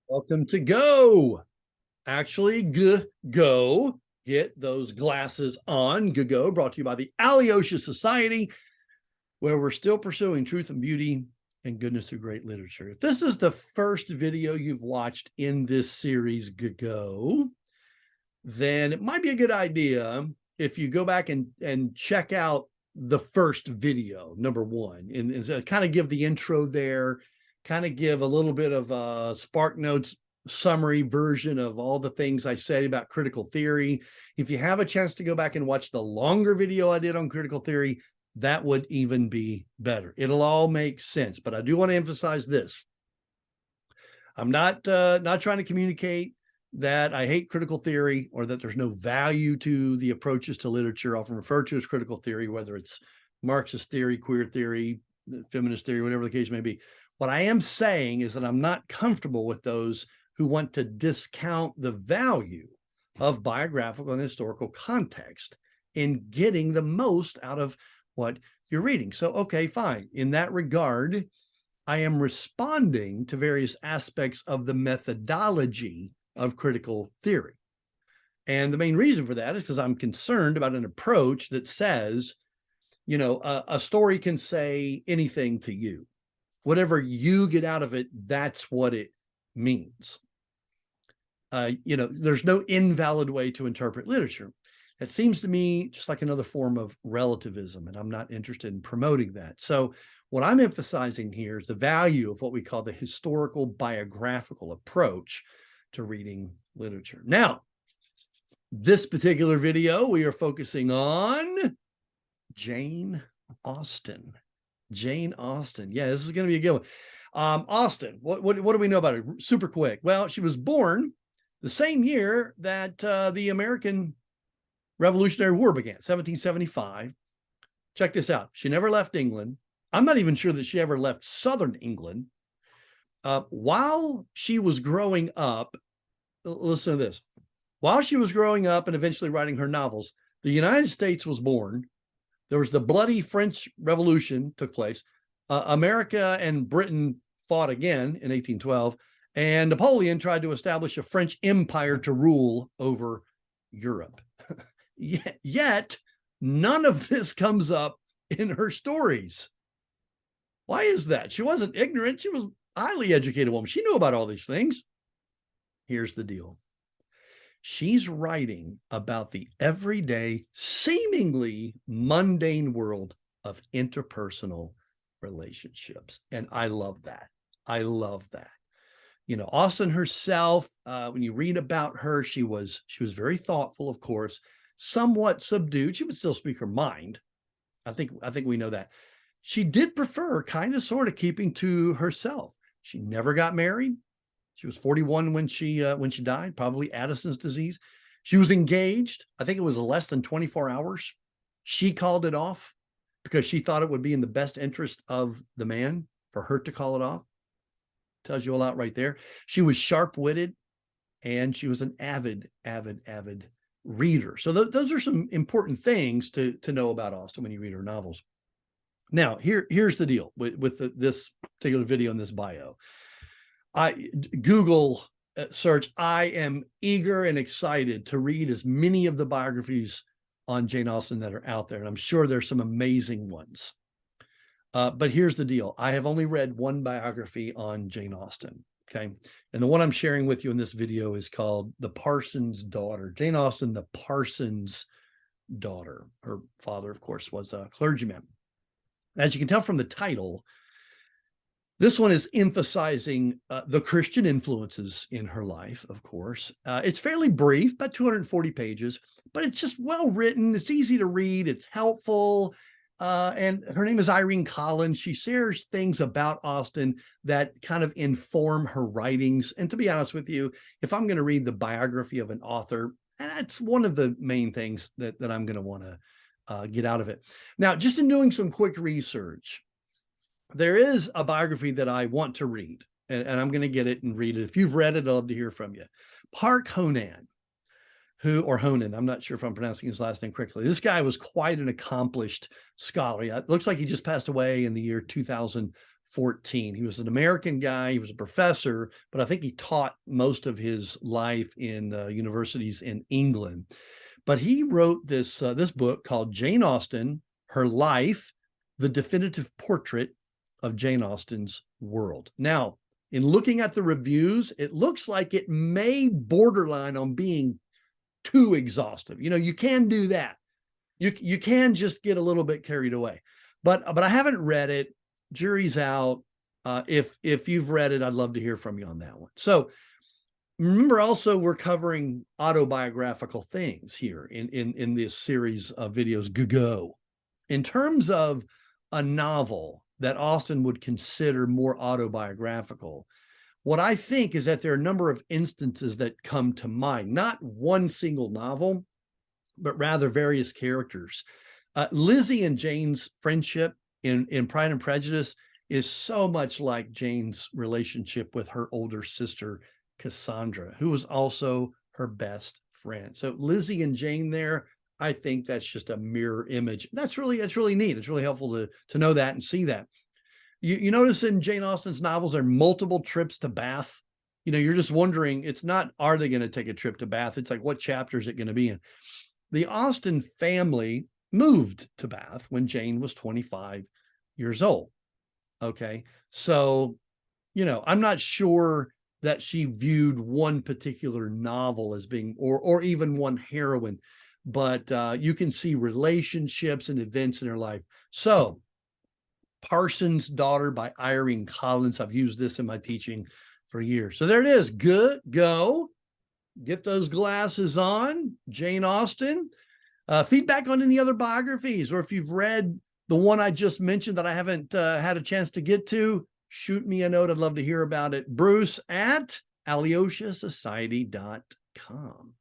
Welcome to Go. Actually, go. Get those glasses on. Go. Brought to you by the Alyosha Society, where we're still pursuing truth and beauty and goodness through great literature. If this is the first video you've watched in this series, Go, then it might be a good idea if you go back and check out the first video, number one, and kind of give the intro there, kind of give a little bit of a Spark Notes summary version of all the things I said about critical theory. If you have a chance to go back and watch the longer video I did on critical theory, that would even be better. It'll all make sense, but I do want to emphasize this. I'm not trying to communicate that I hate critical theory or that there's no value to the approaches to literature often referred to as critical theory, whether it's Marxist theory, queer theory, feminist theory, whatever the case may be. What I am saying is that I'm not comfortable with those who want to discount the value of biographical and historical context in getting the most out of what you're reading. So, okay, fine. In that regard, I am responding to various aspects of the methodology of critical theory. And the main reason for that is because I'm concerned about an approach that says, a story can say anything to you. Whatever you get out of it, that's what it means. There's no invalid way to interpret literature. That seems to me just like another form of relativism, and I'm not interested in promoting that. So what I'm emphasizing here is the value of what we call the historical biographical approach to reading literature. Now, this particular video, we are focusing on Jane Austen. Jane Austen. Yeah, this is going to be a good one. Austen, what do we know about her? Super quick. Well, she was born the same year that the American Revolutionary War began, 1775. Check this out. She never left England. I'm not even sure that she ever left Southern England. While she was growing up, listen to this. While she was growing up and eventually writing her novels, the United States was born. There was the bloody French Revolution took place. America and Britain fought again in 1812, and Napoleon tried to establish a French empire to rule over Europe. Yet, none of this comes up in her stories. Why is that? She wasn't ignorant. She was a highly educated woman. She knew about all these things. Here's the deal. She's writing about the everyday, seemingly mundane world of interpersonal relationships. And I love that. I love that. Austen herself, when you read about her, she was very thoughtful, of course, somewhat subdued. She would still speak her mind. I think we know that. She did prefer kind of sort of keeping to herself. She never got married. She was 41 when she died, probably Addison's disease. She was engaged. I think it was less than 24 hours. She called it off because she thought it would be in the best interest of the man for her to call it off. Tells you a lot right there. She was sharp-witted, and she was an avid reader. So those are some important things to know about Austen when you read her novels. Now, here's the deal with this particular video and this bio. Google search, I am eager and excited to read as many of the biographies on Jane Austen that are out there. And I'm sure there's some amazing ones. But here's the deal. I have only read one biography on Jane Austen. Okay. And the one I'm sharing with you in this video is called The Parson's Daughter. Jane Austen, the Parson's Daughter. Her father, of course, was a clergyman. As you can tell from the title, this one is emphasizing the Christian influences in her life, of course. It's fairly brief, about 240 pages, but it's just well written. It's easy to read. It's helpful. And her name is Irene Collins. She shares things about Austen that kind of inform her writings. And to be honest with you, if I'm going to read the biography of an author, that's one of the main things that I'm going to want to get out of it. Now, just in doing some quick research, there is a biography that I want to read, and I'm going to get it and read it. If you've read it, I'd love to hear from you. Park Honan, Honan, I'm not sure if I'm pronouncing his last name correctly. This guy was quite an accomplished scholar. It looks like he just passed away in the year 2000 14. He was an American guy. He was a professor, but I think he taught most of his life in universities in England. But he wrote this book called Jane Austen, Her Life, The Definitive Portrait of Jane Austen's World. Now, in looking at the reviews, it looks like it may borderline on being too exhaustive. You know, you can do that. You can just get a little bit carried away. But I haven't read it. Jury's out. If you've read it, I'd love to hear from you on that one. So remember also, we're covering autobiographical things here in this series of videos. Go. In terms of a novel that Austen would consider more autobiographical, what I think is that there are a number of instances that come to mind, not one single novel, but rather various characters. Lizzie and Jane's friendship in Pride and Prejudice is so much like Jane's relationship with her older sister, Cassandra, who was also her best friend. So Lizzie and Jane there, I think that's just a mirror image. That's really neat. It's really helpful to know that and see that. You notice in Jane Austen's novels, there are multiple trips to Bath. You know, you're just wondering, it's not, are they going to take a trip to Bath? It's like, what chapter is it going to be in? The Austen family moved to Bath when Jane was 25 years old. Okay. So, you know, I'm not sure that she viewed one particular novel as being, or even one heroine, but you can see relationships and events in her life. So Parson's Daughter by Irene Collins. I've used this in my teaching for years. So there it is. Go. Get those glasses on. Jane Austen. Feedback on any other biographies, or if you've read the one I just mentioned that I haven't had a chance to get to, shoot me a note. I'd love to hear about it. Bruce at AlyoshaSociety.com.